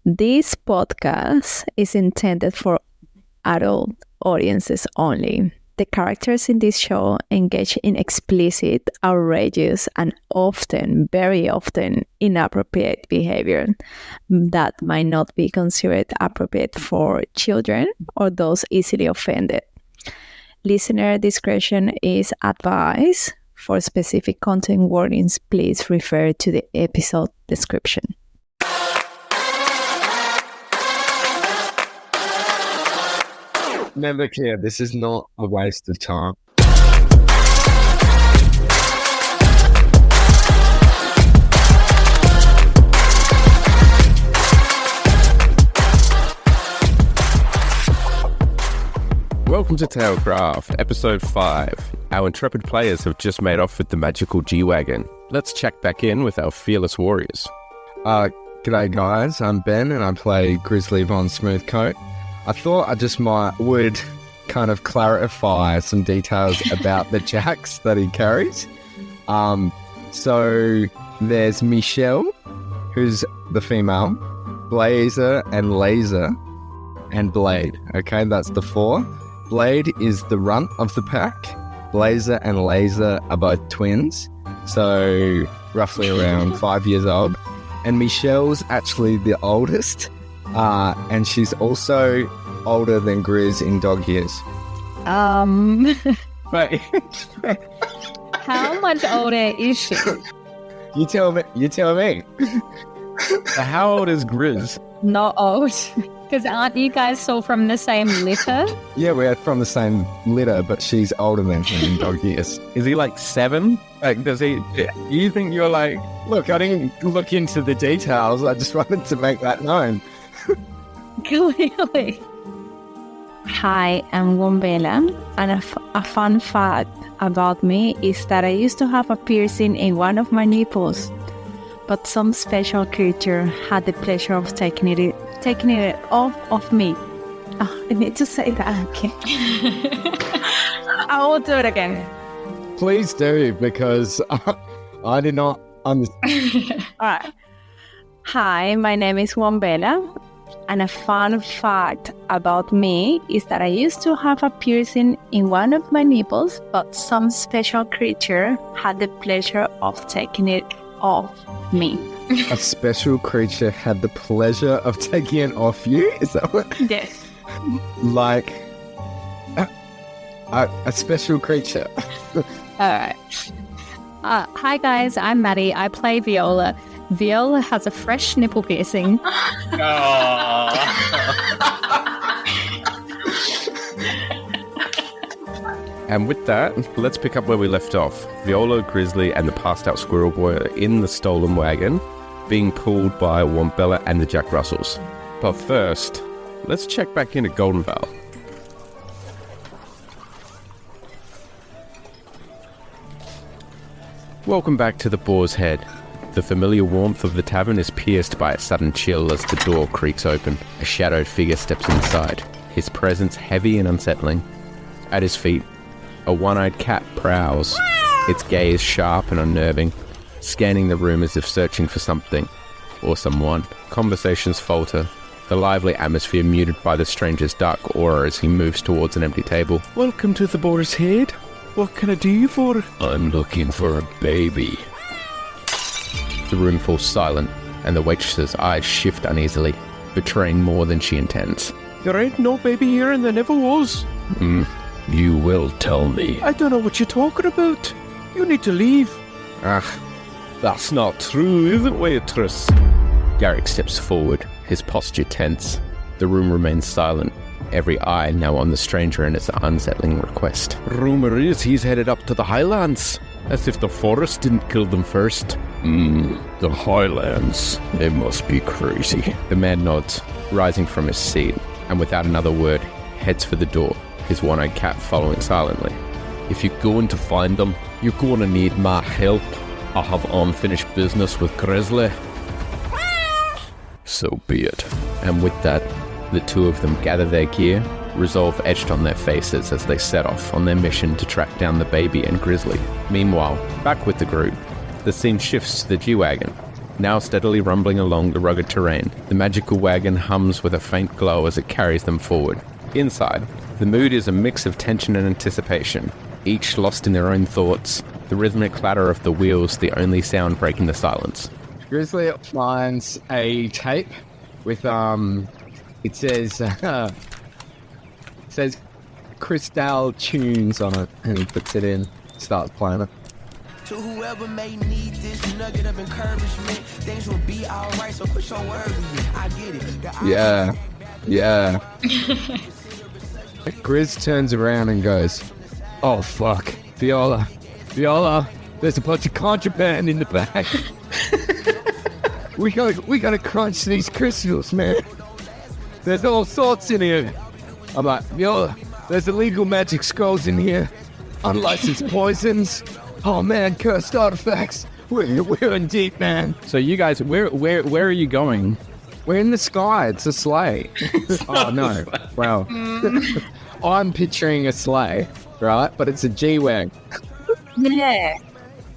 This podcast is intended for adult audiences only. The characters in this show engage in explicit, outrageous, and often, very often, inappropriate behavior that might not be considered appropriate for children or those easily offended. Listener discretion is advised. For specific content warnings, please refer to the episode description. Never care, this is not a waste of time. Welcome to Tailcraft, episode 5. Our intrepid players have just made off with the magical G-Wagon. Let's check back in with our fearless warriors. G'day guys, I'm Ben and I play Grizzly von Smoothcoat. I thought I would kind of clarify some details about the jacks that he carries. So there's Michelle, who's the female, Blazer and Laser, and Blade. Okay, that's the 4. Blade is the runt of the pack. Blazer and Laser are both twins, so roughly around 5 years old. And Michelle's actually the oldest, and she's also older than Grizz in dog years. Wait. How much older is she? You tell me. How old is Grizz? Not old. Because aren't you guys all from the same litter? Yeah, we're from the same litter, but she's older than him in dog years. Is he like 7? Like, does he... You think you're like... Look, I didn't look into the details. I just wanted to make that known. Clearly. Hi, I'm Wombella, and a fun fact about me is that I used to have a piercing in one of my nipples, but some special creature had the pleasure of taking it off of me. Oh, I need to say that again. I will do it again. Please do, because I did not understand. All right. Hi, my name is Wombella, and a fun fact about me is that I used to have a piercing in one of my nipples, but some special creature had the pleasure of taking it off me. A special creature had the pleasure of taking it off you? Is that what? Yes. Like a special creature. All right. Hi guys, I'm Maddie. I play Viola. Viola has a fresh nipple piercing. And with that, let's pick up where we left off. Viola, Grizzly, and the passed-out Squirrel Boy are in the stolen wagon, being pulled by Wombella and the Jack Russells. But first, let's check back in at Golden Vale. Welcome back to the Boar's Head. The familiar warmth of the tavern is pierced by a sudden chill as the door creaks open. A shadowed figure steps inside, his presence heavy and unsettling. At his feet, a one-eyed cat prowls, its gaze sharp and unnerving, scanning the room as if searching for something or someone. Conversations falter, the lively atmosphere muted by the stranger's dark aura as he moves towards an empty table. Welcome to the Boar's Head. What can I do you for? I'm looking for a baby. The room falls silent, and the waitress's eyes shift uneasily, betraying more than she intends. There ain't no baby here, and there never was. You will tell me. I don't know what you're talking about. You need to leave. That's not true, is it, waitress? Garrick steps forward, his posture tense. The room remains silent, every eye now on the stranger and its unsettling request. Rumor is he's headed up to the Highlands, as if the forest didn't kill them first. The Highlands. They must be crazy. The man nods, rising from his seat, and without another word, heads for the door, his one-eyed cat following silently. If you're going to find them, you're going to need my help. I have unfinished business with Grizzly. So be it. And with that, the two of them gather their gear, resolve etched on their faces as they set off on their mission to track down the baby and Grizzly. Meanwhile, back with the group, the scene shifts to the G-Wagon. Now steadily rumbling along the rugged terrain, the magical wagon hums with a faint glow as it carries them forward. Inside, the mood is a mix of tension and anticipation, each lost in their own thoughts, the rhythmic clatter of the wheels the only sound breaking the silence. Grizzly finds a tape with, it says Crystal Tunes on it, and he puts it in, starts playing it. To whoever may need this nugget of encouragement, things will be alright, so quit your worry. I get it. Yeah. Grizz turns around and goes, "Oh fuck, Viola, there's a bunch of contraband in the back. we gotta crunch these crystals, man. There's all sorts in here." I'm like, "Viola, there's illegal magic scrolls in here, unlicensed poisons. Oh man, cursed artifacts. We're in deep, man." So you guys, where are you going? We're in the sky. It's a sleigh. Oh no! Well, I'm picturing a sleigh, right? But it's a G-Wag. Yeah,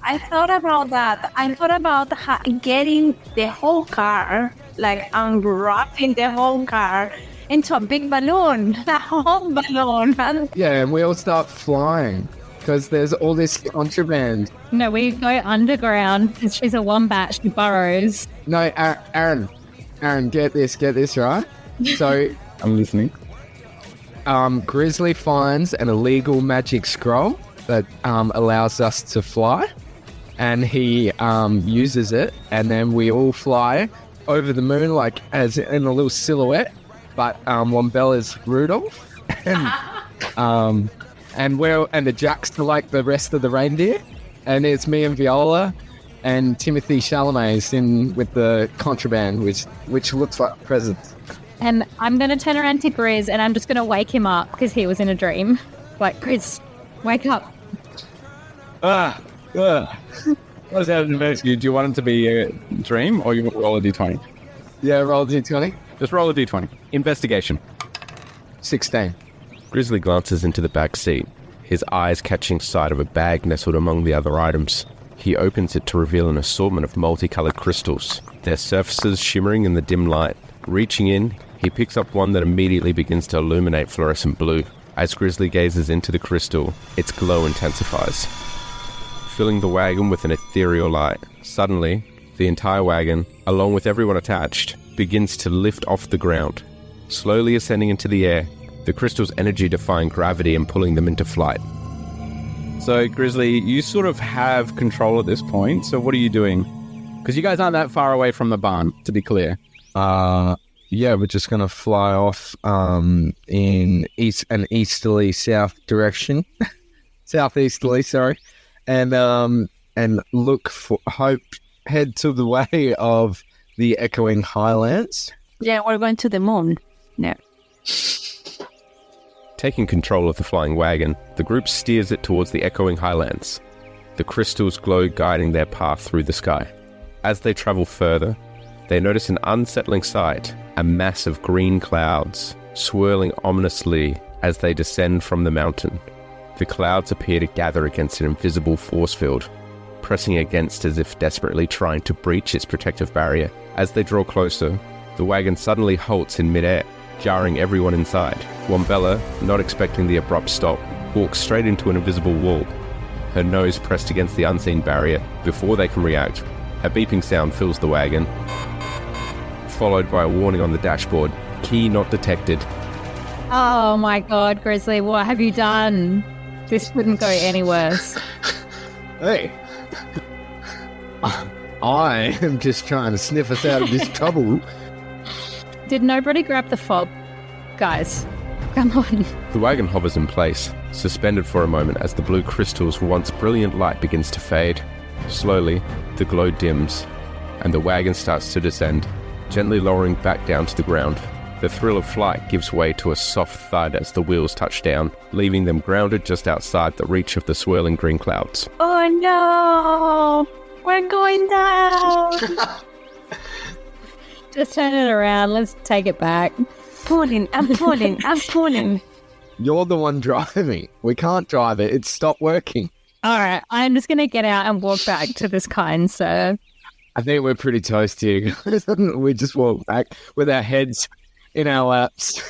I thought about that. I thought about getting the whole car, like unwrapping the whole car into a big balloon, a whole balloon. Yeah, and we all start flying because there's all this contraband. No, we go underground. She's a wombat. She burrows. No, Aaron, get this, right? So, I'm listening. Grizzly finds an illegal magic scroll that allows us to fly, and he uses it, and then we all fly over the moon, like as in a little silhouette. But Wombella's Rudolph, and the Jacks are like the rest of the reindeer, and it's me and Viola. And Timothy Chalamet's in with the contraband, which looks like presents. And I'm going to turn around to Grizz and I'm just going to wake him up because he was in a dream. Like, Grizz, wake up. What's happening next? Do you want it to be a dream or you want to roll a d20? Yeah, roll a d20. Just roll a d20. Investigation. 16. Grizzly glances into the back seat, his eyes catching sight of a bag nestled among the other items. He opens it to reveal an assortment of multicolored crystals, their surfaces shimmering in the dim light. Reaching in, he picks up one that immediately begins to illuminate fluorescent blue. As Grizzly gazes into the crystal, its glow intensifies, filling the wagon with an ethereal light. Suddenly, the entire wagon, along with everyone attached, begins to lift off the ground, slowly ascending into the air, the crystal's energy defying gravity and pulling them into flight. So, Grizzly, you sort of have control at this point, so what are you doing? Because you guys aren't that far away from the barn, to be clear. Yeah, we're just going to fly off in an easterly south direction. Southeasterly, sorry. And head to the way of the echoing highlands. Yeah, we're going to the moon. No. Taking control of the flying wagon, the group steers it towards the echoing highlands, the crystals glow guiding their path through the sky. As they travel further, they notice an unsettling sight, a mass of green clouds, swirling ominously as they descend from the mountain. The clouds appear to gather against an invisible force field, pressing against as if desperately trying to breach its protective barrier. As they draw closer, the wagon suddenly halts in midair, jarring everyone inside. Wombella, not expecting the abrupt stop, walks straight into an invisible wall, her nose pressed against the unseen barrier. Before they can react, a beeping sound fills the wagon, followed by a warning on the dashboard, key not detected. Oh my god, Grizzly, what have you done? This couldn't go any worse. Hey, I am just trying to sniff us out of this trouble. Did nobody grab the fob? Guys, come on. The wagon hovers in place, suspended for a moment as the blue crystal's once brilliant light begins to fade. Slowly, the glow dims, and the wagon starts to descend, gently lowering back down to the ground. The thrill of flight gives way to a soft thud as the wheels touch down, leaving them grounded just outside the reach of the swirling green clouds. Oh no! We're going down! Just turn it around. Let's take it back. I'm pulling. You're the one driving. We can't drive it. It's stopped working. All right, I'm just going to get out and walk back to this kind sir. I think we're pretty toast here, guys. We just walk back with our heads in our laps.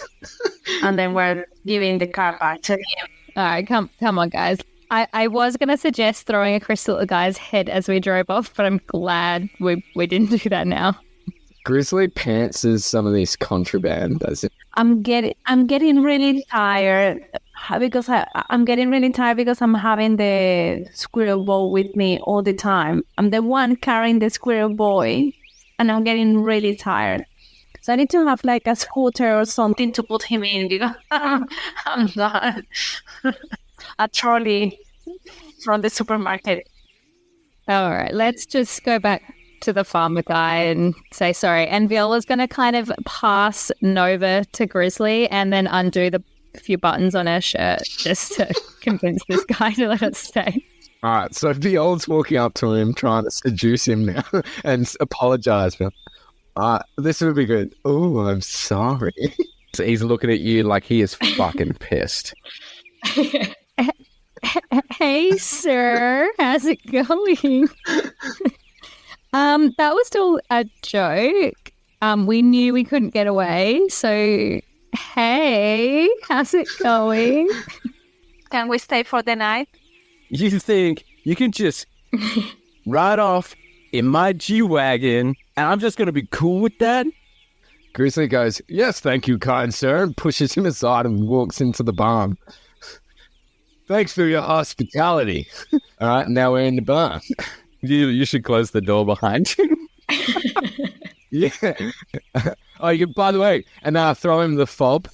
And then we're giving the car back to him. All right, come on, guys. I was going to suggest throwing a crystal at the guy's head as we drove off, but I'm glad we didn't do that now. Grizzly pantses some of this contraband, does it? I'm getting really tired because I'm getting really tired because I'm having the Squirrel Boy with me all the time. I'm the one carrying the Squirrel Boy, and I'm getting really tired. So I need to have like a scooter or something to put him in because I'm not a trolley from the supermarket. All right, let's just go back to the farmer guy and say sorry. And Viola's going to kind of pass Nova to Grizzly and then undo the few buttons on her shirt just to convince this guy to let us stay. All right, so Viola's walking up to him, trying to seduce him now and apologize for him. This would be good. Oh, I'm sorry. So he's looking at you like he is fucking pissed. Hey, sir. How's it going? That was still a joke. We knew we couldn't get away. So, hey, how's it going? Can we stay for the night? You think you can just ride off in my G-Wagon and I'm just going to be cool with that? Grizzly goes, yes, thank you, kind sir, and pushes him aside and walks into the barn. Thanks for your hospitality. All right, now we're in the barn. You should close the door behind you. Yeah. Oh, by the way, and throw him the fob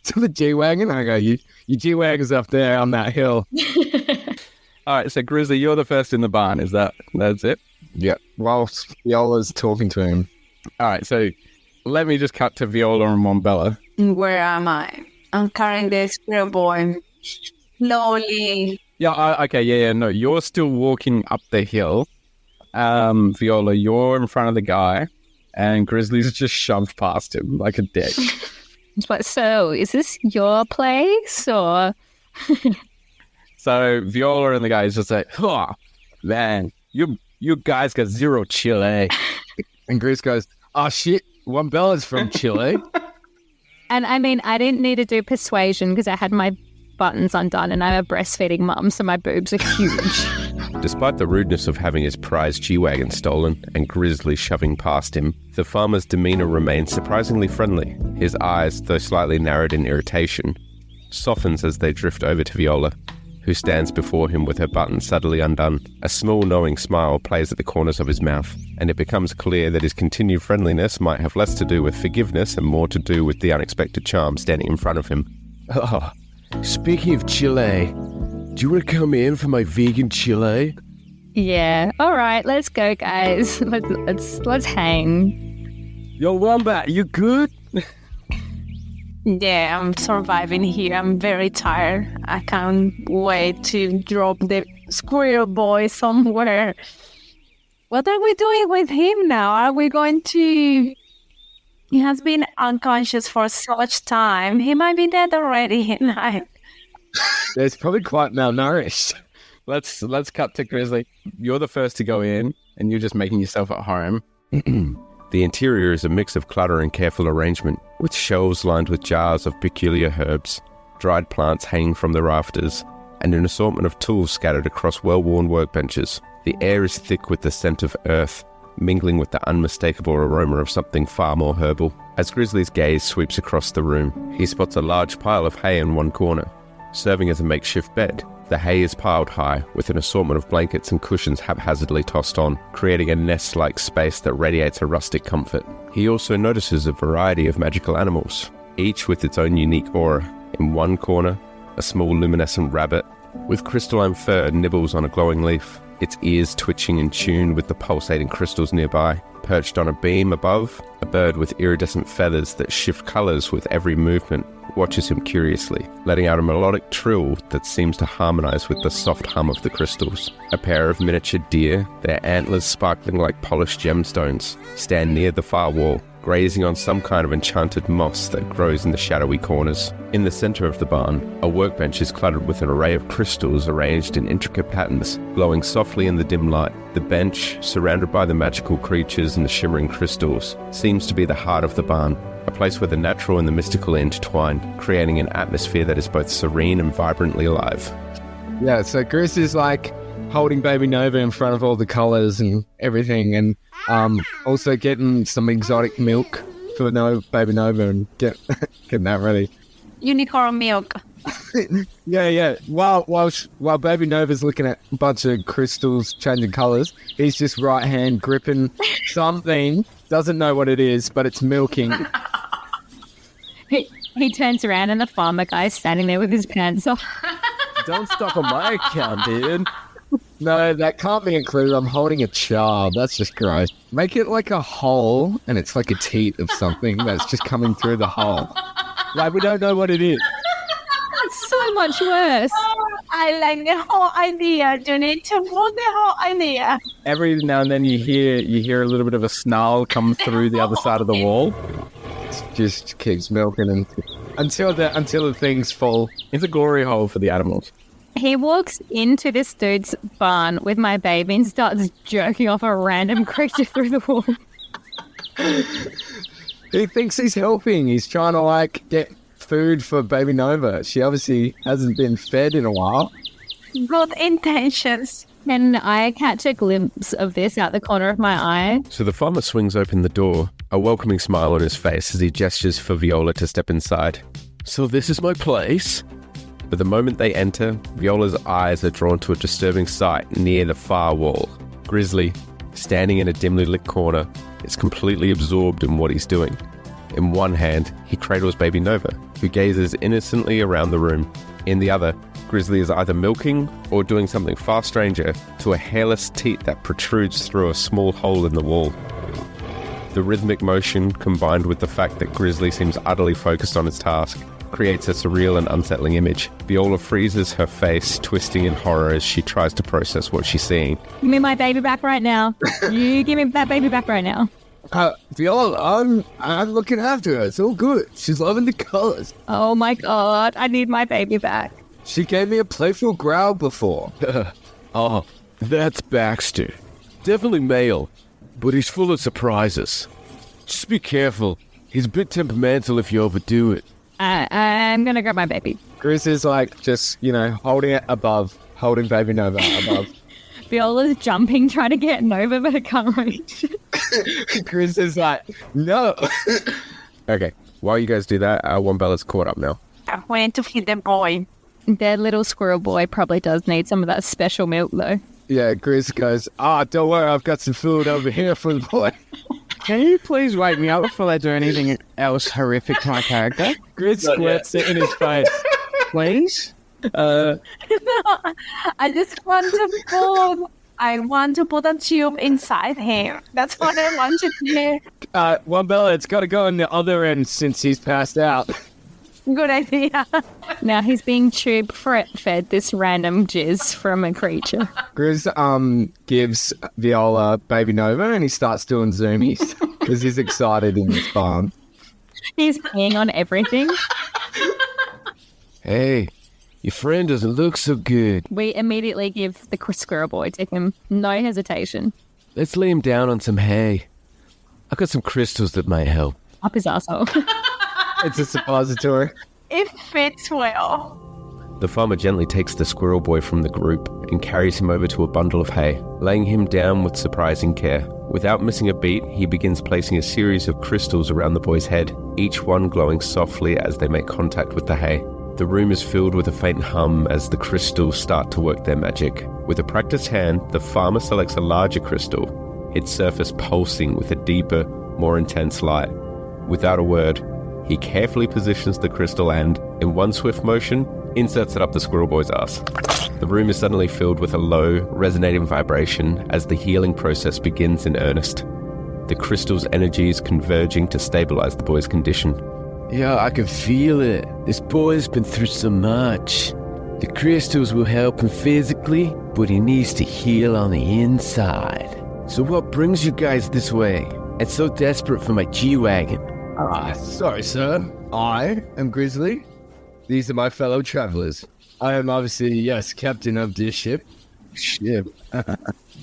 to the G-Wagon. I go, your G-Wagon's up there on that hill. All right, so Grizzly, you're the first in the barn. That's it? Yeah, whilst Viola's talking to him. All right, so let me just cut to Viola and Wombella. Where am I? I'm carrying the Squirrel Boy. Slowly. Yeah, okay, yeah, no, you're still walking up the hill. Viola, you're in front of the guy, and Grizzly's just shoved past him like a dick. But so, is this your place, or...? So Viola and the guy is just like, oh, man, you guys got zero Chile. And Grizz goes, oh, shit, Wombella's from Chile. And I mean, I didn't need to do persuasion because I had my buttons undone and I'm a breastfeeding mum, so my boobs are huge. Despite the rudeness of having his prized G-Wagon stolen and Grizzly shoving past him, the farmer's demeanour remains surprisingly friendly. His eyes, though slightly narrowed in irritation, softens as they drift over to Viola, who stands before him with her buttons subtly undone. A small knowing smile plays at the corners of his mouth, and it becomes clear that his continued friendliness might have less to do with forgiveness and more to do with the unexpected charm standing in front of him. Oh, speaking of Chile, do you want to come in for my vegan Chile? Yeah. All right, let's go, guys. Let's hang. Yo, Wombat, you good? Yeah, I'm surviving here. I'm very tired. I can't wait to drop the Squirrel Boy somewhere. What are we doing with him now? Are we going to... He has been unconscious for such time. He might be dead already. He's probably quite malnourished. Let's cut to Grizzly. You're the first to go in, and you're just making yourself at home. The interior is a mix of clutter and careful arrangement, with shelves lined with jars of peculiar herbs, dried plants hanging from the rafters, and an assortment of tools scattered across well-worn workbenches. The air is thick with the scent of earth, mingling with the unmistakable aroma of something far more herbal. As Grizzly's gaze sweeps across the room, he spots a large pile of hay in one corner, serving as a makeshift bed. The hay is piled high, with an assortment of blankets and cushions haphazardly tossed on, creating a nest-like space that radiates a rustic comfort. He also notices a variety of magical animals, each with its own unique aura. In one corner, a small luminescent rabbit with crystalline fur nibbles on a glowing leaf, its ears twitching in tune with the pulsating crystals nearby. Perched on a beam above, a bird with iridescent feathers that shift colours with every movement watches him curiously, letting out a melodic trill that seems to harmonise with the soft hum of the crystals. A pair of miniature deer, their antlers sparkling like polished gemstones, stand near the far wall, grazing on some kind of enchanted moss that grows in the shadowy corners. In the center of the barn, a workbench is cluttered with an array of crystals arranged in intricate patterns, glowing softly in the dim light. The bench, surrounded by the magical creatures and the shimmering crystals, seems to be the heart of the barn, a place where the natural and the mystical intertwine, creating an atmosphere that is both serene and vibrantly alive. Yeah, so Chris is like holding Baby Nova in front of all the colours and everything, and also getting some exotic milk for Baby Nova and getting that ready. Unicorn milk. Yeah. While Baby Nova's looking at a bunch of crystals changing colours, he's just right hand gripping something, doesn't know what it is, but it's milking. He turns around and the farmer guy's standing there with his pants off. Don't stop on my account, dude. No, that can't be included. I'm holding a child. That's just gross. Make it like a hole, and it's like a teat of something that's just coming through the hole. Like, we don't know what it is. That's so much worse. I like the whole idea. You need to put the whole idea. Every now and then you hear a little bit of a snarl come through the other side of the wall. It just keeps milking until the things fall. It's a glory hole for the animals. He walks into this dude's barn with my baby and starts jerking off a random creature through the wall. He thinks he's helping. He's trying to, like, get food for Baby Nova. She obviously hasn't been fed in a while. Good intentions. Can I catch a glimpse of this out the corner of my eye? So the farmer swings open the door, a welcoming smile on his face as he gestures for Viola to step inside. So this is my place? But the moment they enter, Viola's eyes are drawn to a disturbing sight near the far wall. Grizzly, standing in a dimly lit corner, is completely absorbed in what he's doing. In one hand, he cradles Baby Nova, who gazes innocently around the room. In the other, Grizzly is either milking or doing something far stranger to a hairless teat that protrudes through a small hole in the wall. The rhythmic motion, combined with the fact that Grizzly seems utterly focused on his task, creates a surreal and unsettling image. Viola freezes her face, twisting in horror as she tries to process what she's seeing. Give me my baby back right now. You give me that baby back right now. Viola, I'm looking after her. It's all good. She's loving the colours. Oh my god, I need my baby back. She gave me a playful growl before. Oh, that's Baxter. Definitely male, but he's full of surprises. Just be careful. He's a bit temperamental if you overdo it. I'm gonna grab my baby. Grizz is like just, holding it above, holding Baby Nova above. Viola's jumping, trying to get Nova, but it can't reach. Grizz is like, no. Okay, while you guys do that, Wombella's caught up now. I went to feed the boy. Their little squirrel boy probably does need some of that special milk, though. Yeah, Grizz goes, don't worry, I've got some food over here for the boy. Can you please wake me up before they do anything else horrific to my character? Grizz squirts it in his face. Please? I just want to put... I want to put a tube inside him. That's what I want to do. Wombella, it's got to go on the other end since he's passed out. Good idea. Now he's being tube-fed this random jizz from a creature. Grizz gives Viola Baby Nova and he starts doing zoomies because he's excited in this farm. He's peeing on everything. Hey, your friend doesn't look so good. We immediately give the squirrel boy to him. No hesitation. Let's lay him down on some hay. I've got some crystals that might help. Up his asshole. It's a suppository. It fits well. The farmer gently takes the squirrel boy from the group and carries him over to a bundle of hay, laying him down with surprising care. Without missing a beat, he begins placing a series of crystals around the boy's head, each one glowing softly as they make contact with the hay. The room is filled with a faint hum as the crystals start to work their magic. With a practiced hand, the farmer selects a larger crystal, its surface pulsing with a deeper, more intense light. Without a word, he carefully positions the crystal and, in one swift motion, inserts it up the squirrel boy's ass. The room is suddenly filled with a low, resonating vibration as the healing process begins in earnest. The crystal's energies converging to stabilize the boy's condition. Yeah, I can feel it. This boy's been through so much. The crystals will help him physically, but he needs to heal on the inside. So what brings you guys this way? and so desperate for my G-Wagon. Sorry, sir. I am Grizzly. These are my fellow travelers. I am obviously, yes, captain of this ship.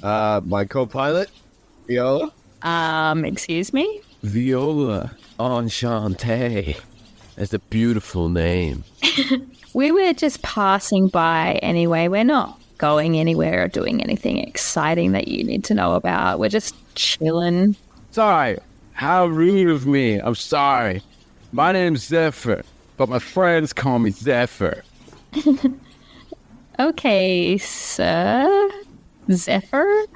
My co-pilot, Viola. Excuse me? Viola, enchanté. That's a beautiful name. We were just passing by anyway. We're not going anywhere or doing anything exciting that you need to know about. We're just chilling. Sorry. How rude of me. I'm sorry. My name's Zephyr, but my friends call me Zephyr. Okay, sir. Zephyr?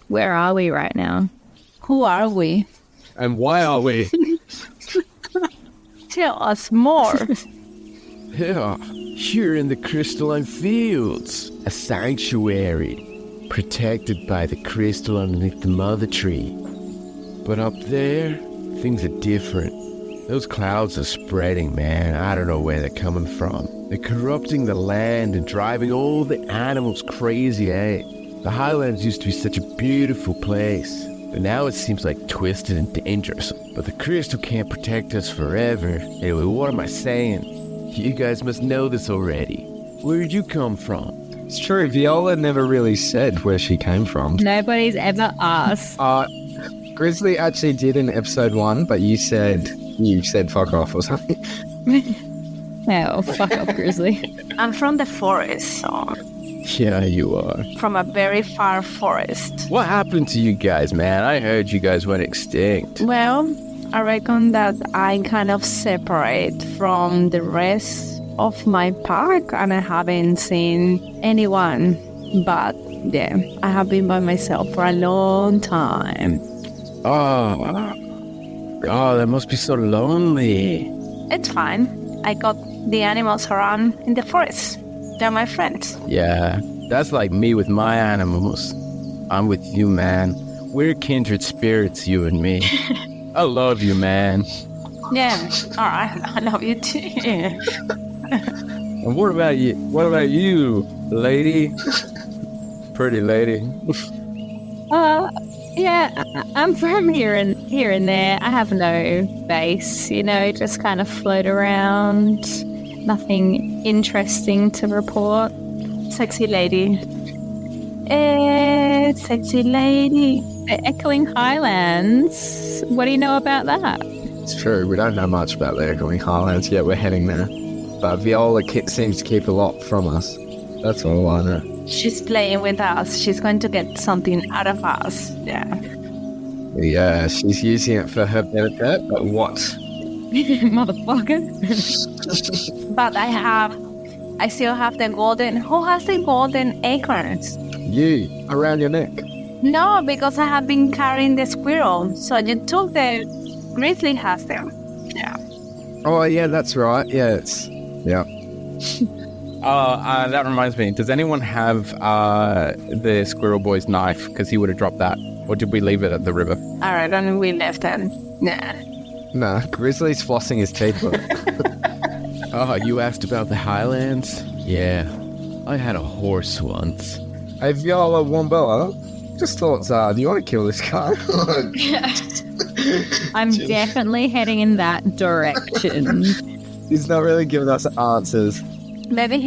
Where are we right now? Who are we? And why are we? Tell us more. Here in the crystalline fields, a sanctuary, protected by the crystal underneath the mother tree. But up there, things are different. Those clouds are spreading, man. I don't know where they're coming from. They're corrupting the land and driving all the animals crazy, eh? The Highlands used to be such a beautiful place, but now it seems like twisted and dangerous. But the crystal can't protect us forever. Anyway, what am I saying? You guys must know this already. Where did you come from? It's true, Viola never really said where she came from. Nobody's ever asked. Grizzly actually did in episode 1, but you said fuck off or something. Oh, fuck off, Grizzly. I'm from the forest, so Yeah, you are. from a very far forest. What happened to you guys, man? I heard you guys went extinct. Well, I reckon that I kind of separate from the rest of my pack and I haven't seen anyone. But yeah, I have been by myself for a long time. Oh, that must be so lonely. It's fine. I got the animals around in the forest. They're my friends. Yeah, that's like me with my animals. I'm with you, man. We're kindred spirits, you and me. I love you, man. Yeah, alright. I love you too. And what about you? What about you, lady? Pretty lady. Yeah, I'm from here and there. I have no base, just kind of float around. Nothing interesting to report. Sexy lady. Sexy lady. The Echoing Highlands. What do you know about that? It's true, we don't know much about the Echoing Highlands yet. We're heading there. But Viola seems to keep a lot from us. That's all I know. She's playing with us. She's going to get something out of us. Yeah. Yeah, she's using it for her benefit, but what? Motherfucker. But I still have the golden. Who has the golden acorns? You, around your neck. No, because I have been carrying the squirrel. So you took the Grizzly has them. Yeah. Oh, yeah, that's right. Yeah, yeah. That reminds me. Does anyone have the Squirrel Boy's knife? Because he would have dropped that. Or did we leave it at the river? Alright, and we left them. Nah. No, Grizzly's flossing his teeth. Oh, you asked about the Highlands? Yeah, I had a horse once. Hey, Viola Wombella, just thoughts do you want to kill this guy? I'm definitely heading in that direction. He's not really giving us answers. Maybe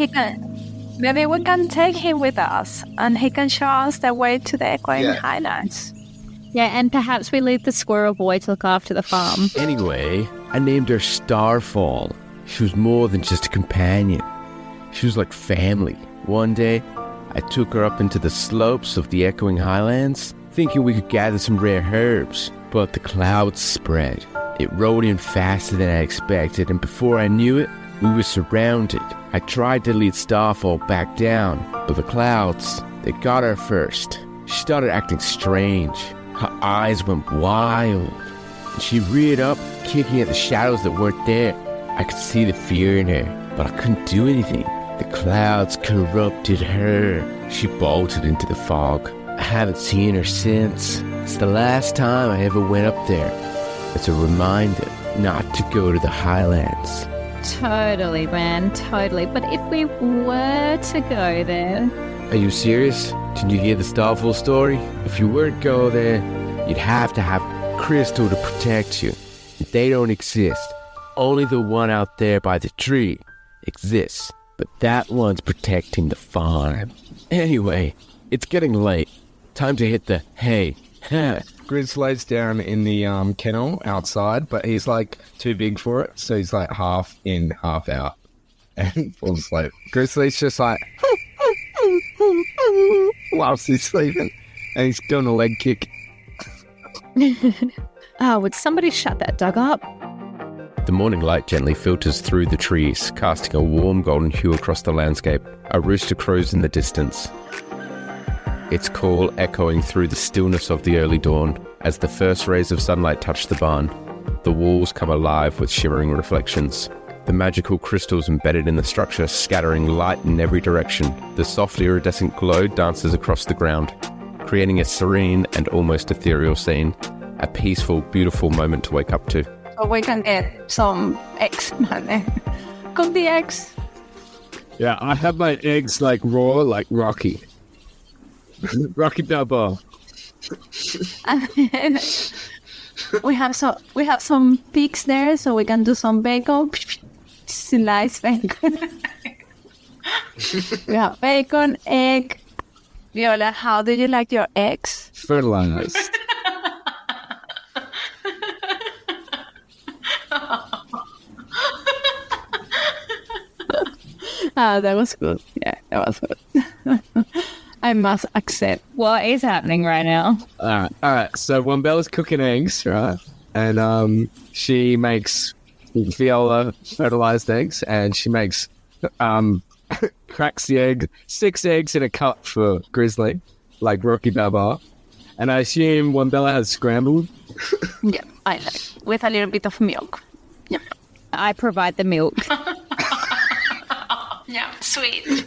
we can take him with us and he can show us the way to the Echoing Highlands. Yeah, and perhaps we leave the Squirrel Boy to look after the farm. Anyway, I named her Starfall. She was more than just a companion. She was like family. One day, I took her up into the slopes of the Echoing Highlands, thinking we could gather some rare herbs. But the clouds spread. It rolled in faster than I expected, and before I knew it, we were surrounded. I tried to lead Starfall back down, but the clouds, they got her first. She started acting strange. Her eyes went wild. And she reared up, kicking at the shadows that weren't there. I could see the fear in her, but I couldn't do anything. The clouds corrupted her. She bolted into the fog. I haven't seen her since. It's the last time I ever went up there. It's a reminder not to go to the Highlands. Totally, man, totally. But if we were to go there... Are you serious? Did you hear the Starfall story? If you were to go there, you'd have to have crystal to protect you. They don't exist. Only the one out there by the tree exists. But that one's protecting the farm. Anyway, it's getting late. Time to hit the hay. Grizz lays down in the kennel outside, but he's like too big for it, so he's like half in, half out, and falls asleep. Grizzly's just like whilst he's sleeping, and he's doing a leg kick. Would somebody shut that dog up? The morning light gently filters through the trees, casting a warm golden hue across the landscape. A rooster crows in the distance, its call echoing through the stillness of the early dawn. As the first rays of sunlight touch the barn, the walls come alive with shimmering reflections. The magical crystals embedded in the structure scattering light in every direction. The soft iridescent glow dances across the ground, creating a serene and almost ethereal scene. A peaceful, beautiful moment to wake up to. So we can get some eggs. Cook the eggs. Yeah, I have my eggs like raw, like Rocky. Rocky Balboa. And then we have some pigs there, so we can do some bacon. Slice bacon. We have bacon, egg. Viola, how do you like your eggs? Fertilized. That was good. Yeah, that was good. I must accept. What is happening right now? All right. So when Bella's cooking eggs, right, and she makes Viola fertilized eggs, and she makes cracks the egg, 6 eggs in a cup for Grizzly, like Rocky Balboa. And I assume when Bella has scrambled. Yeah, I like with a little bit of milk. Yeah, I provide the milk. yeah, sweet.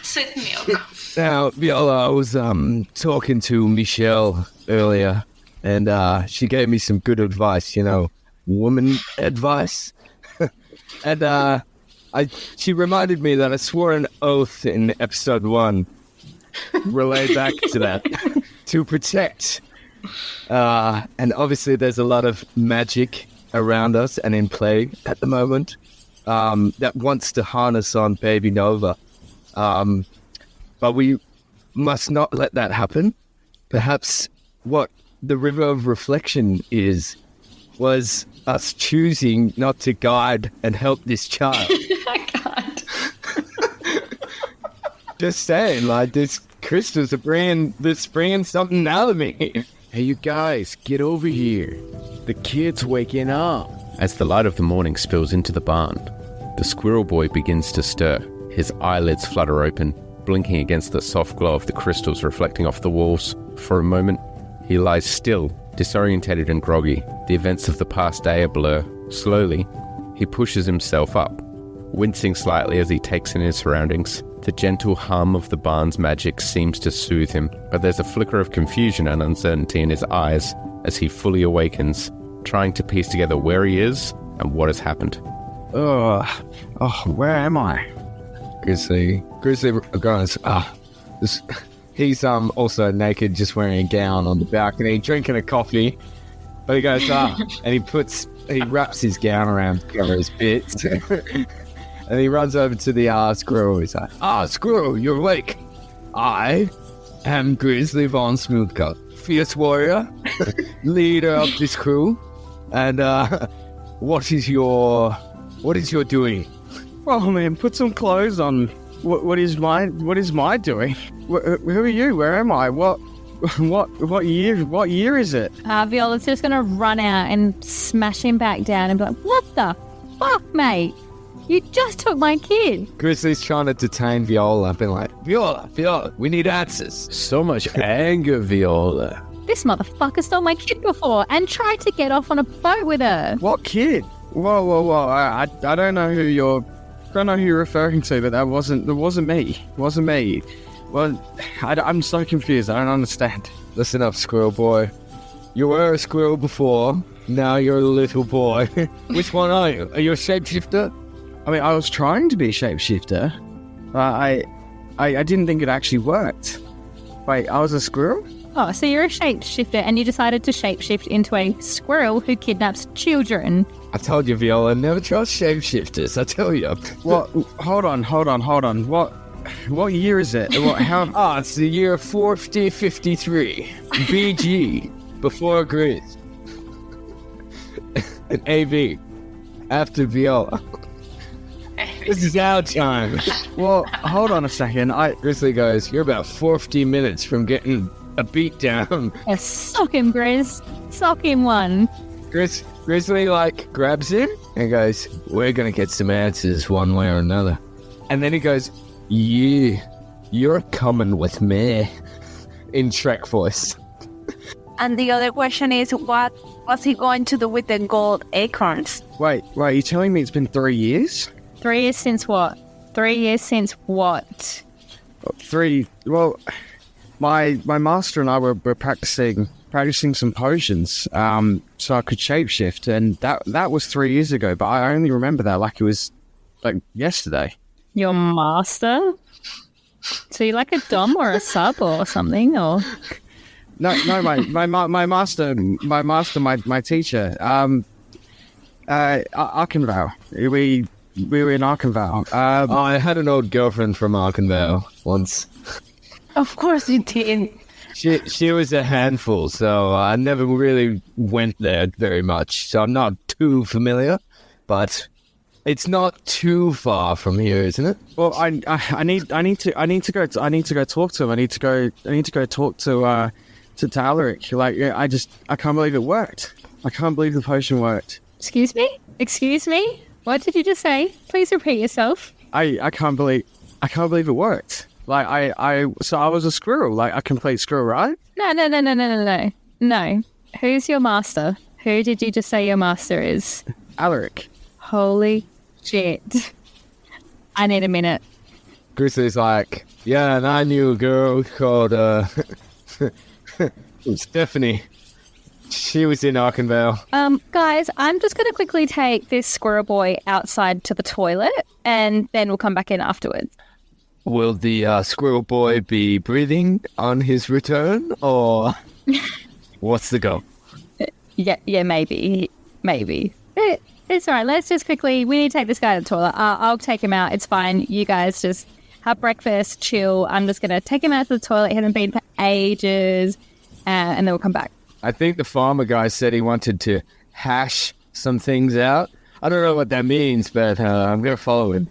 Sweet milk. Now, Viola, I was talking to Michelle earlier, and she gave me some good advice, woman advice. And she reminded me that I swore an oath in episode 1, relay back to that, to protect. And obviously there's a lot of magic around us and in play at the moment that wants to harness on Baby Nova. But we must not let that happen. Perhaps what the River of Reflection was us choosing not to guide and help this child. I can't. Just saying, like, this crystals are bringing something out of me. Hey, you guys, get over here. The kid's waking up. As the light of the morning spills into the barn, the Squirrel Boy begins to stir. His eyelids flutter open, blinking against the soft glow of the crystals reflecting off the walls. For a moment, he lies still, disorientated and groggy. The events of the past day are blur. Slowly, he pushes himself up, wincing slightly as he takes in his surroundings. The gentle hum of the barn's magic seems to soothe him, but there's a flicker of confusion and uncertainty in his eyes as he fully awakens, trying to piece together where he is and what has happened. Oh, where am I? Grizzly goes, he's also naked, just wearing a gown on the balcony, drinking a coffee. But he goes, and he wraps his gown around to cover his bits. And he runs over to the squirrel. He's like, Squirrel, you're awake. I am Grizzly von Smoothcut, fierce warrior, leader of this crew. And what is your doing? Well, man, put some clothes on. What is my doing? Who are you? Where am I? What year is it? Viola's just going to run out and smash him back down and be like, what the fuck, mate? You just took my kid. Grizzly's trying to detain Viola, being like, Viola, we need answers. So much anger, Viola. This motherfucker stole my kid before and tried to get off on a boat with her. What kid? Whoa. I don't know who you're referring to, but that wasn't me. It wasn't me. Well, I'm so confused. I don't understand. Listen up, Squirrel Boy. You were a squirrel before. Now you're a little boy. Which one are you? Are you a shapeshifter? I mean, I was trying to be a shapeshifter. I didn't think it actually worked. Wait, I was a squirrel? Oh, so you're a shapeshifter and you decided to shapeshift into a squirrel who kidnaps children. I told you, Viola, never trust shapeshifters. I tell you. What? Hold on. What year is it? How? It's the year 4053. BG. Before Grizz. And AV. After Viola. This is our time. Well, hold on a second. Grizzly goes, you're about 40 minutes from getting a beat down. Yeah, sock him, Grizz. Sock him one. Grizzly, grabs him and goes, we're going to get some answers one way or another. And then he goes, you're coming with me. In Shrek voice. And the other question is, what was he going to do with the gold acorns? Wait, you're telling me it's been 3 years? 3 years since what? 3 years since what? Well, my master and I were practicing some potions, so I could shapeshift, and that was 3 years ago. But I only remember that like it was yesterday. Your master? So you like a dom or a sub or something, or? No, my master, my teacher. Arkenvale. We were in Arkenvale. I had an old girlfriend from Arkenvale once. Of course you did. She was a handful, so I never really went there very much. So I'm not too familiar, but it's not too far from here, isn't it? Well, I need to go talk to him. I need to go talk to Alaric. I can't believe it worked. I can't believe the potion worked. Excuse me? What did you just say? Please repeat yourself. I can't believe it worked. So I was a squirrel, a complete squirrel, right? No. Who's your master? Who did you just say your master is? Alaric. Holy shit. I need a minute. Grizzly's like, yeah, and I knew a girl called, Stephanie. She was in Arkenvale. Guys, I'm just going to quickly take this Squirrel Boy outside to the toilet, and then we'll come back in afterwards. Will the Squirrel Boy be breathing on his return, or what's the goal? Yeah, maybe. It's all right. Let's just quickly, we need to take this guy to the toilet. I'll take him out. It's fine. You guys just have breakfast, chill. I'm just going to take him out to the toilet. He hasn't been for ages, and then we'll come back. I think the farmer guy said he wanted to hash some things out. I don't know what that means, but I'm going to follow him.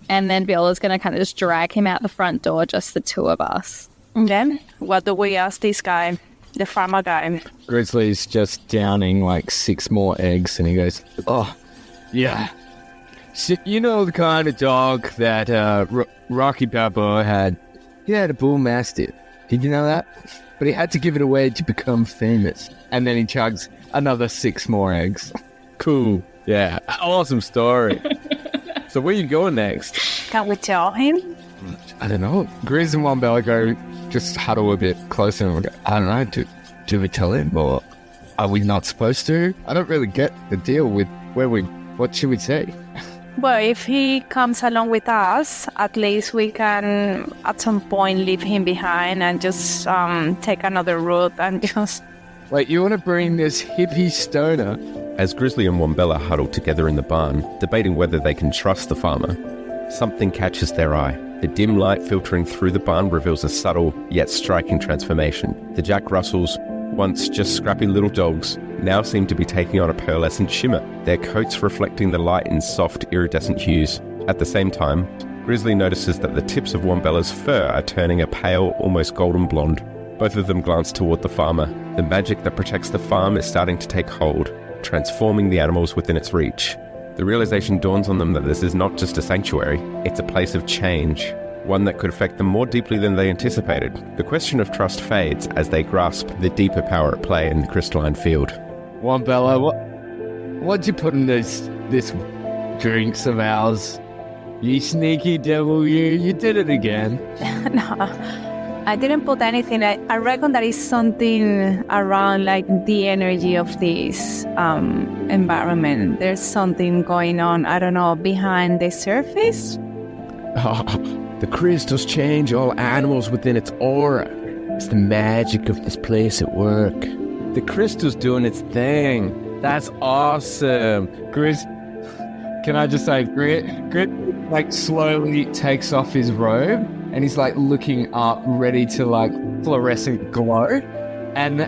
And then Viola's going to kind of just drag him out the front door, just the two of us. And then, what do we ask this guy, the farmer guy? Grizzly's just downing 6 more eggs, and he goes, oh, yeah. So, you know the kind of dog that Rocky Balboa had? He had a bull mastiff. Did you know that? But he had to give it away to become famous. And then he chugs another 6 more eggs. Cool. Yeah. Awesome story. So where you going next? Can we tell him? I don't know. Grizz and Wombella go just huddle a bit closer and go, I don't know, do we tell him or are we not supposed to? I don't really get the deal with what should we say? Well, if he comes along with us, at least we can at some point leave him behind and just take another route and just... Wait, you want to bring this hippie stoner? As Grizzly and Wombella huddle together in the barn, debating whether they can trust the farmer, something catches their eye. The dim light filtering through the barn reveals a subtle yet striking transformation. The Jack Russells, once just scrappy little dogs, now seem to be taking on a pearlescent shimmer, their coats reflecting the light in soft, iridescent hues. At the same time, Grizzly notices that the tips of Wombella's fur are turning a pale, almost golden blonde. Both of them glance toward the farmer. The magic that protects the farm is starting to take hold, transforming the animals within its reach. The realization dawns on them that this is not just a sanctuary, it's a place of change, one that could affect them more deeply than they anticipated. The question of trust fades as they grasp the deeper power at play in the crystalline field. Wombella, what'd you put in this drinks of ours? You sneaky devil, you did it again. No, I didn't put anything. I reckon that is something around the energy of this environment. There's something going on, I don't know, behind the surface. The crystals change all animals within its aura. It's the magic of this place at work. The crystal's doing its thing. That's awesome. Grizz, can I just say, Grit like slowly takes off his robe and he's like looking up, ready to like fluorescent glow, and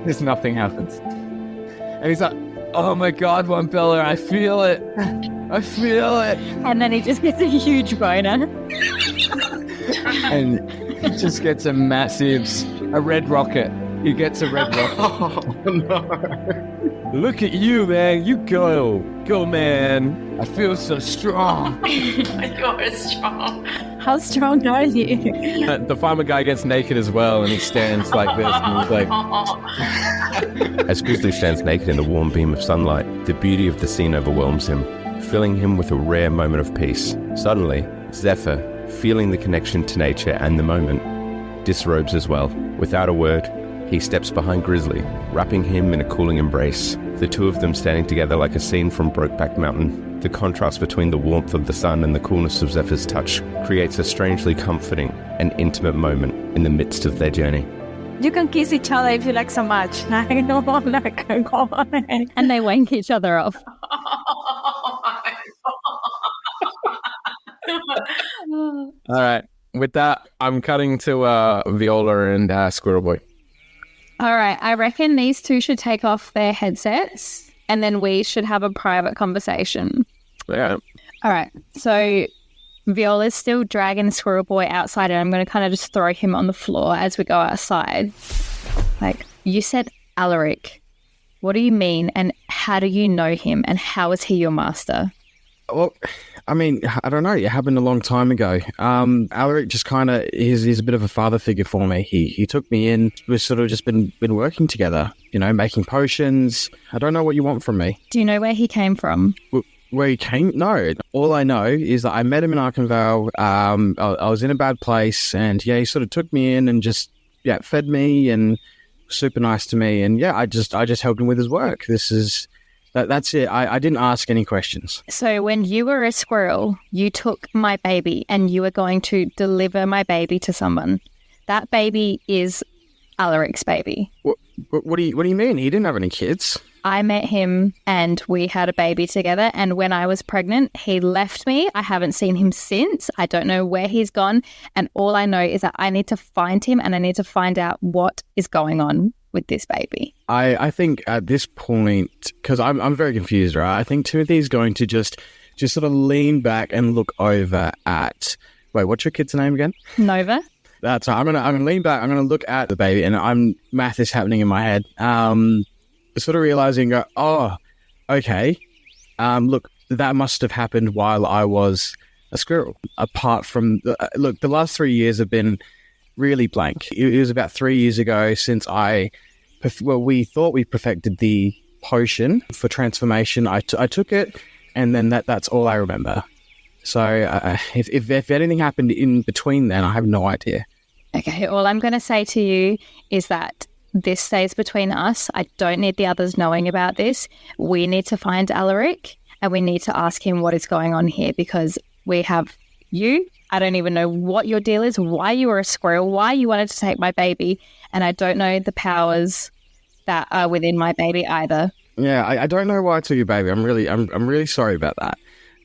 there's nothing happens. And he's like, oh my God, Wombella, I feel it. I feel it. And then he just gets a huge boner. And he just gets a red rocket. He gets a red rocket. Oh, no. Look at you, man. You go. Go, man. I feel so strong. You're strong. How strong are you? The farmer guy gets naked as well, and he stands like this, and he's like... As Grizzly stands naked in the warm beam of sunlight, the beauty of the scene overwhelms him, filling him with a rare moment of peace. Suddenly, Zephyr, feeling the connection to nature and the moment, disrobes as well. Without a word, he steps behind Grizzly, wrapping him in a cooling embrace, the two of them standing together like a scene from Brokeback Mountain. The contrast between the warmth of the sun and the coolness of Zephyr's touch creates a strangely comforting and intimate moment in the midst of their journey. You can kiss each other if you like so much. I know, like, go on. And they wank each other off. All right. With that, I'm cutting to Viola and Squirrel Boy. All right. I reckon these two should take off their headsets and then we should have a private conversation. Yeah. All right. So Viola's still dragging Squirrel Boy outside and I'm going to kind of just throw him on the floor as we go outside. Like, you said Alaric. What do you mean and how do you know him and how is he your master? Well, I mean, I don't know. It happened a long time ago. Alaric just kind of, he's a bit of a father figure for me. He took me in. We've sort of just been working together, you know, making potions. I don't know what you want from me. Do you know where he came from? Where he came? No. All I know is that I met him in Arkenvale. I was in a bad place and yeah, he sort of took me in and just, yeah, fed me and super nice to me. And yeah, I just helped him with his work. That's it. I didn't ask any questions. So when you were a squirrel, you took my baby and you were going to deliver my baby to someone. That baby is Alaric's baby. What do you mean? He didn't have any kids. I met him and we had a baby together. And when I was pregnant, he left me. I haven't seen him since. I don't know where he's gone. And all I know is that I need to find him and I need to find out what is going on with this baby. I think at this point, because I'm very confused, right? I think Timothy's going to just sort of lean back and look over at... Wait, what's your kid's name again? Nova. That's right. I'm gonna lean back. I'm gonna look at the baby, and math is happening in my head. Sort of realizing, oh, okay. Look, that must have happened while I was a squirrel. Apart from the last 3 years have been really blank. It was about 3 years ago since we thought we perfected the potion for transformation. I took it, and then that's all I remember. So if anything happened in between then, I have no idea. Okay, all I'm going to say to you is that this stays between us. I don't need the others knowing about this. We need to find Alaric, and we need to ask him what is going on here, because we have you. I don't even know what your deal is, why you were a squirrel, why you wanted to take my baby, and I don't know the powers that are within my baby either. Yeah, I don't know why I took your baby. I'm really sorry about that.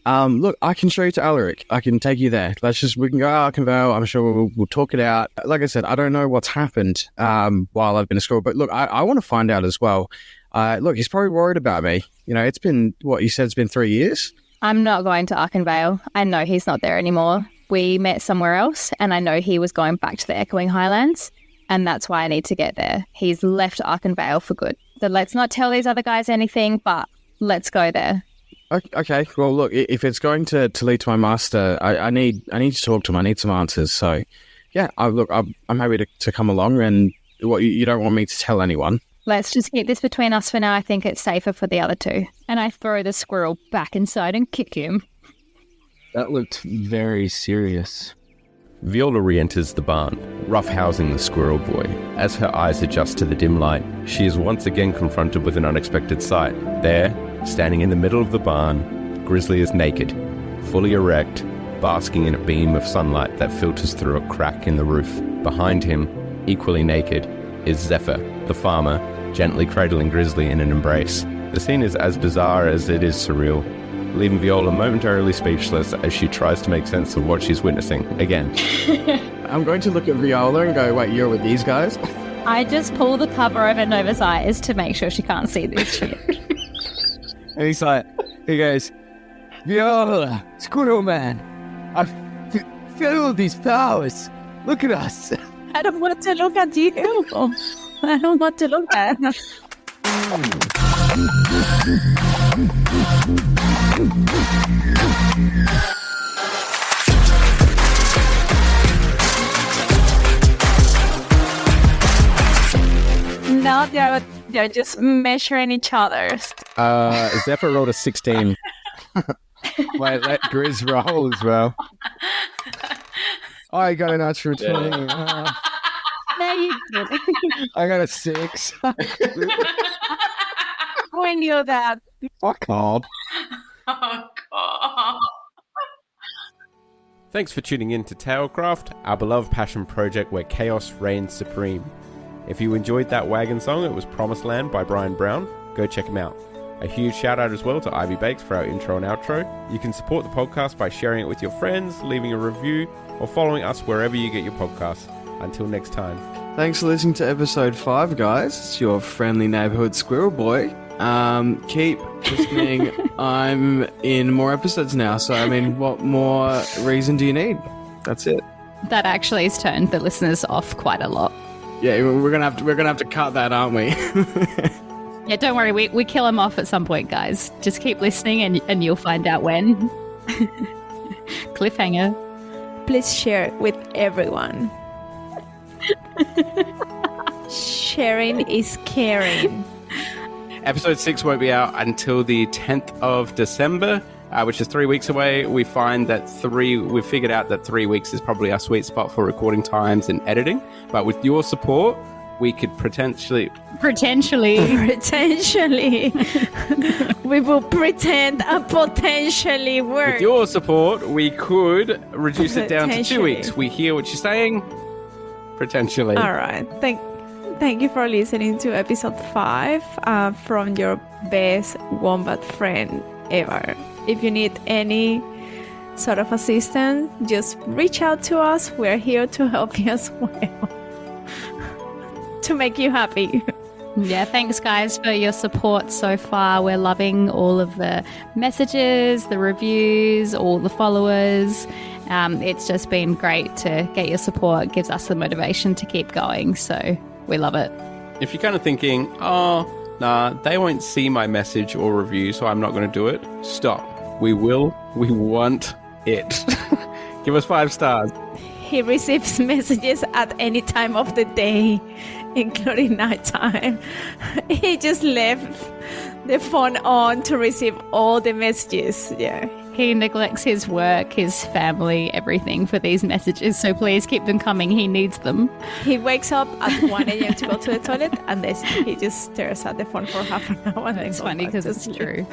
Look, I can show you to Alaric. I can take you there. We can go to Arkenvale. I'm sure we'll talk it out. Like I said, I don't know what's happened while I've been at school, but look, I want to find out as well. Look, he's probably worried about me. You know, it's been, what you said, it's been 3 years? I'm not going to Arkenvale. I know he's not there anymore. We met somewhere else, and I know he was going back to the Echoing Highlands, and that's why I need to get there. He's left Arkenvale for good. So let's not tell these other guys anything, but let's go there. Okay, well, look, if it's going to lead to my master, I need to talk to him. I need some answers. So, yeah, I'm happy to come along, and what you don't want me to tell anyone. Let's just keep this between us for now. I think it's safer for the other two. And I throw the squirrel back inside and kick him. That looked very serious. Viola re-enters the barn, roughhousing the Squirrel Boy. As her eyes adjust to the dim light, she is once again confronted with an unexpected sight. There, standing in the middle of the barn, Grizzly is naked, fully erect, basking in a beam of sunlight that filters through a crack in the roof. Behind him, equally naked, is Zephyr, the farmer, gently cradling Grizzly in an embrace. The scene is as bizarre as it is surreal, leaving Viola momentarily speechless as she tries to make sense of what she's witnessing again. I'm going to look at Viola and go, wait, you're with these guys? I just pull the cover over Nova's eyes to make sure she can't see this shit. And he goes, Viola, Squirrel Man, I feel these powers. Look at us. I don't want to look at you. I don't want to look at. Now they're just measuring each other's. Zephyr rolled a 16. Wait, let Grizz roll as well. I got an natural 20. No, you didn't. I got a 6. Who knew that? Fuck off. Oh, God. Thanks for tuning in to Tailcraft, our beloved passion project where chaos reigns supreme. If you enjoyed that wagon song, it was Promised Land by Brian Brown. Go check him out. A huge shout out as well to Ivy Bakes for our intro and outro. You can support the podcast by sharing it with your friends, leaving a review, or following us wherever you get your podcasts. Until next time. Thanks for listening to episode 5, guys. It's your friendly neighborhood Squirrel Boy. Keep listening. I'm in more episodes now, so I mean, what more reason do you need? That's it. That actually has turned the listeners off quite a lot. Yeah, we're gonna have to cut that, aren't we? Yeah, don't worry. We kill them off at some point, guys. Just keep listening and you'll find out when. Cliffhanger. Please share it with everyone. Sharing is caring. Episode 6 won't be out until the 10th of December, which is 3 weeks away. We find that we've figured out that 3 weeks is probably our sweet spot for recording times and editing. But with your support, we could potentially, we will pretend and potentially work. with your support, we could reduce it down to 2 weeks. We hear what you're saying. Potentially. All right. Thank you for listening to episode 5 from your best wombat friend ever. If you need any sort of assistance, just reach out to us. We're here to help you as well. To make you happy. Yeah, thanks guys for your support so far. We're loving all of the messages, the reviews, all the followers. It's just been great to get your support. It gives us the motivation to keep going. So we love it. If you're kind of thinking, oh, nah, they won't see my message or review, so I'm not going to do it. Stop. We will. We want it. Give us 5 stars. He receives messages at any time of the day, including nighttime. He just left the phone on to receive all the messages. Yeah. He neglects his work, his family, everything for these messages. So please keep them coming. He needs them. He wakes up at 1 a.m. to go to the toilet, and then he just stares at the phone for half an hour. And It's funny because it's true.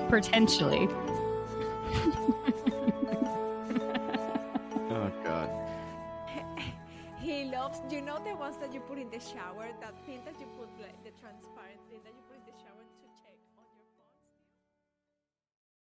Potentially. Oh, God. He loves, the ones that you put in the shower, that thing that you put, like the transparent thing that you put in the shower.